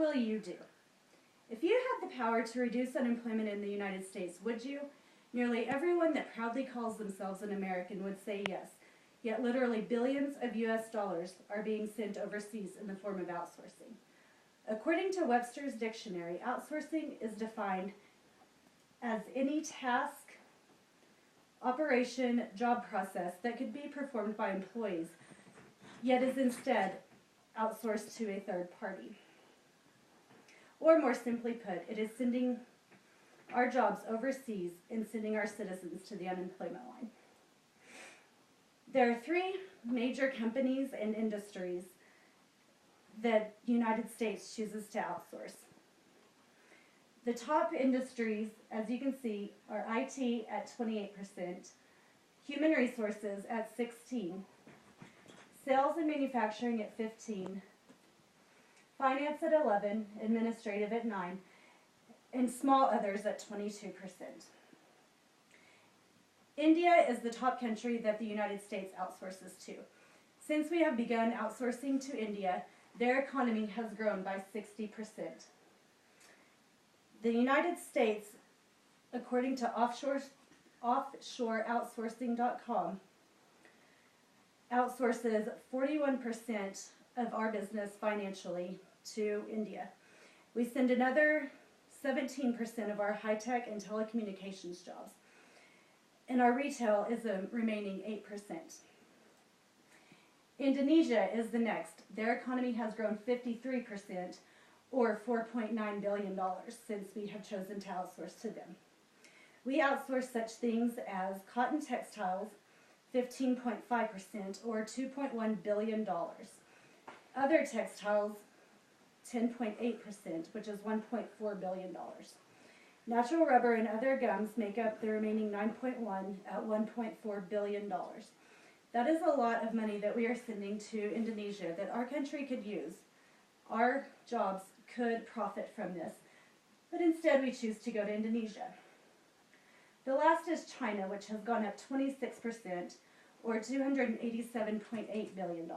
will you do? If you had the power to reduce unemployment in the United States, would you? Nearly everyone that proudly calls themselves an American would say yes, yet literally billions of US dollars are being sent overseas in the form of outsourcing. According to Webster's dictionary, outsourcing is defined as any task, operation, job process that could be performed by employees, yet is instead outsourced to a third party. Or more simply put, it is sending our jobs overseas and sending our citizens to the unemployment line. There are three major companies and industries that the United States chooses to outsource. The top industries, as you can see, are IT at 28%, human resources at 16%, sales and manufacturing at 15%, finance at 11%, administrative at 9%, and small others at 22%. India is the top country that the United States outsources to. Since we have begun outsourcing to India, their economy has grown by 60%. The United States, according to offshoreoutsourcing.com, outsources 41% of our business financially to India. We send another 17% of our high-tech and telecommunications jobs, and our retail is the remaining 8%. Indonesia is the next. Their economy has grown 53%, or $4.9 billion, since we have chosen to outsource to them. We outsource such things as cotton textiles, 15.5%, or $2.1 billion. Other textiles, 10.8%, which is $1.4 billion. Natural rubber and other gums make up the remaining 9.1 at $1.4 billion. That is a lot of money that we are sending to Indonesia that our country could use. Our jobs could profit from this, but instead we choose to go to Indonesia. The last is China, which has gone up 26%, or $287.8 billion.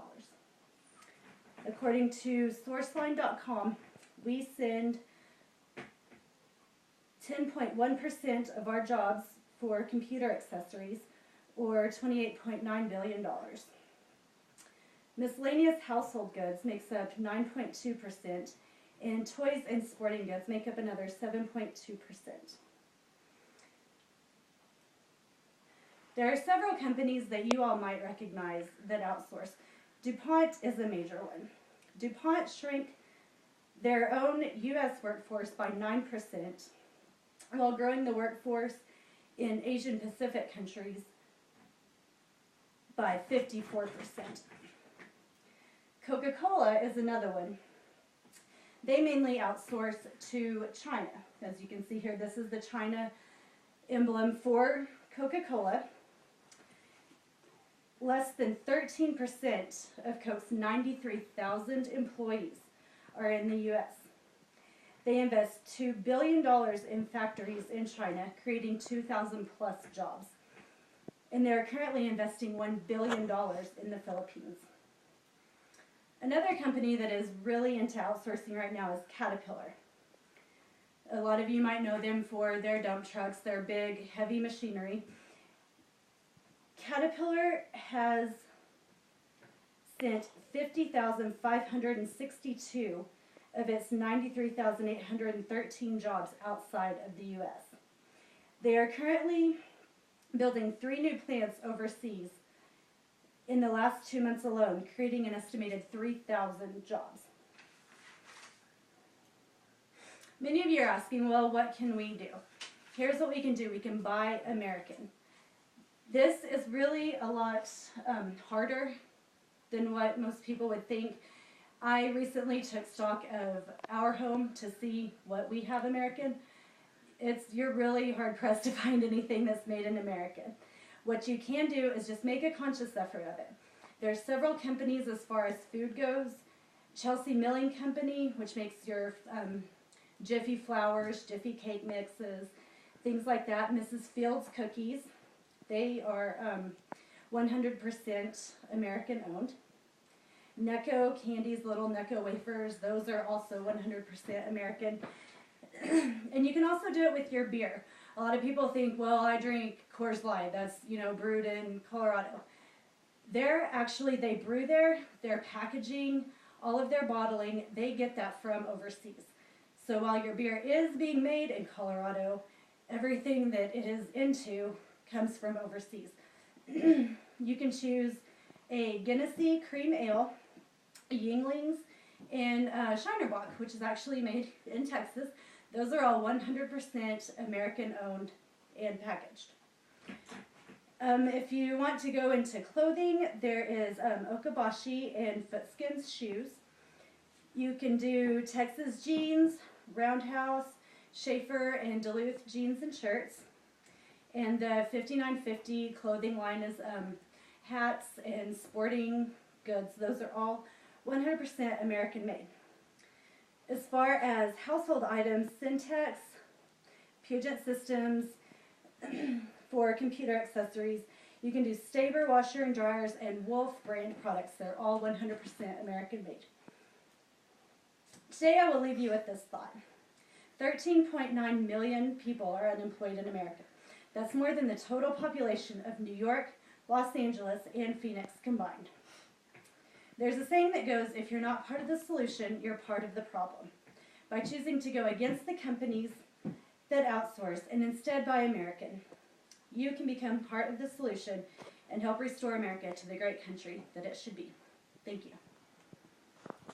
According to Sourceline.com, we send 10.1% of our jobs for computer accessories, or $28.9 billion. Miscellaneous household goods makes up 9.2%, and toys and sporting goods make up another 7.2%. There are several companies that you all might recognize that outsource. DuPont is a major one. DuPont shrank their own U.S. workforce by 9%, while growing the workforce in Asian Pacific countries by 54%. Coca-Cola is another one. They mainly outsource to China. As you can see here, this is the China emblem for Coca-Cola. Less than 13% of Coke's 93,000 employees are in the U.S. They invest $2 billion in factories in China, creating 2,000 plus jobs. And they're currently investing $1 billion in the Philippines. Another company that is really into outsourcing right now is Caterpillar. A lot of you might know them for their dump trucks, their big, heavy machinery. Caterpillar has sent 50,562 of its 93,813 jobs outside of the U.S. They are currently building 3 new plants overseas in the last 2 months alone, creating an estimated 3,000 jobs. Many of you are asking, well, what can we do? Here's what we can do. We can buy American. This is really a lot harder than what most people would think. I recently took stock of our home to see what we have American. You're really hard-pressed to find anything that's made in America. What you can do is just make a conscious effort of it. There are several companies as far as food goes. Chelsea Milling Company, which makes your Jiffy flours, Jiffy cake mixes, things like that. Mrs. Fields Cookies. They are 100% American owned. Necco candies, little Necco wafers, those are also 100% American. And you can also do it with your beer. A lot of people think, well, I drink Coors Light, that's, brewed in Colorado. They brew there, their packaging, all of their bottling, they get that from overseas. So while your beer is being made in Colorado, everything that it is into comes from overseas. You can choose a Guinnessy cream ale, Yinglings, and Shinerbach, which is actually made in Texas. Those are all 100% American owned and packaged. If you want to go into clothing, there is Okabashi and Footskins shoes. You can do Texas jeans, Roundhouse, Schaefer, and Duluth jeans and shirts. And the 5950 clothing line is hats and sporting goods. Those are all 100% American made. As far as household items, Syntex, Puget Systems, for computer accessories, you can do Staber washer and dryers and Wolf brand products. They're all 100% American made. Today I will leave you with this thought. 13.9 million people are unemployed in America. That's more than the total population of New York, Los Angeles, and Phoenix combined. There's a saying that goes, if you're not part of the solution, you're part of the problem. By choosing to go against the companies that outsource and instead buy American, you can become part of the solution and help restore America to the great country that it should be. Thank you.